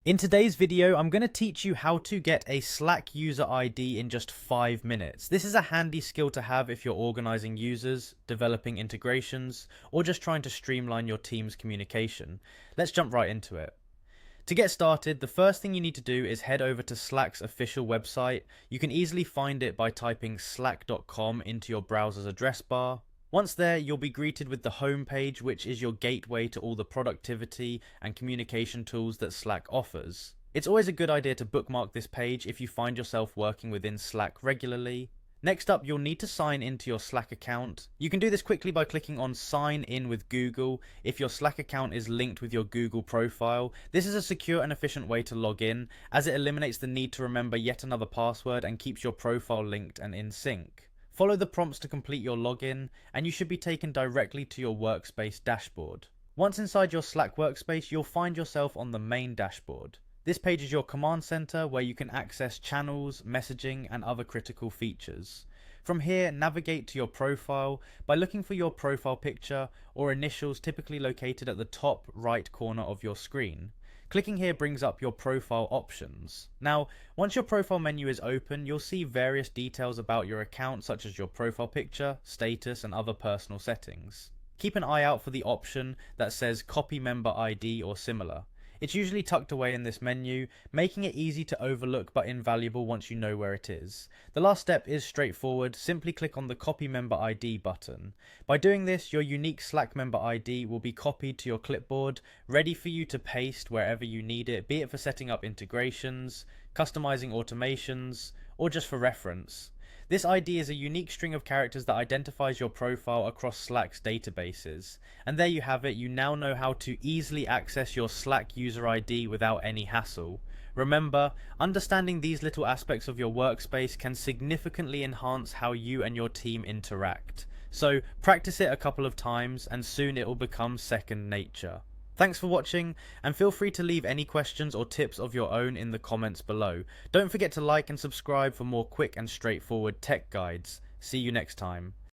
In today's video, I'm going to teach you how to get a Slack user ID in just 5 minutes. This is a handy skill to have if you're organizing users, developing integrations, or just trying to streamline your team's communication. Let's jump right into it. To get started, the first thing you need to do is head over to Slack's official website. You can easily find it by typing slack.com into your browser's address bar. Once there, you'll be greeted with the home page, which is your gateway to all the productivity and communication tools that Slack offers. It's always a good idea to bookmark this page if you find yourself working within Slack regularly. Next up, you'll need to sign into your Slack account. You can do this quickly by clicking on Sign In with Google if your Slack account is linked with your Google profile. This is a secure and efficient way to log in, as it eliminates the need to remember yet another password and keeps your profile linked and in sync. Follow the prompts to complete your login, and you should be taken directly to your workspace dashboard. Once inside your Slack workspace, you'll find yourself on the main dashboard. This page is your command center where you can access channels, messaging, and other critical features. From here, navigate to your profile by looking for your profile picture or initials typically located at the top right corner of your screen. Clicking here brings up your profile options. Now, once your profile menu is open, you'll see various details about your account such as your profile picture, status, and other personal settings. Keep an eye out for the option that says Copy Member ID or similar. It's usually tucked away in this menu, making it easy to overlook but invaluable once you know where it is. The last step is straightforward, simply click on the Copy Member ID button. By doing this, your unique Slack member ID will be copied to your clipboard, ready for you to paste wherever you need it, be it for setting up integrations, customizing automations, or just for reference. This ID is a unique string of characters that identifies your profile across Slack's databases. And there you have it, you now know how to easily access your Slack user ID without any hassle. Remember, understanding these little aspects of your workspace can significantly enhance how you and your team interact. So practice it a couple of times and soon it will become second nature. Thanks for watching, and feel free to leave any questions or tips of your own in the comments below. Don't forget to like and subscribe for more quick and straightforward tech guides. See you next time.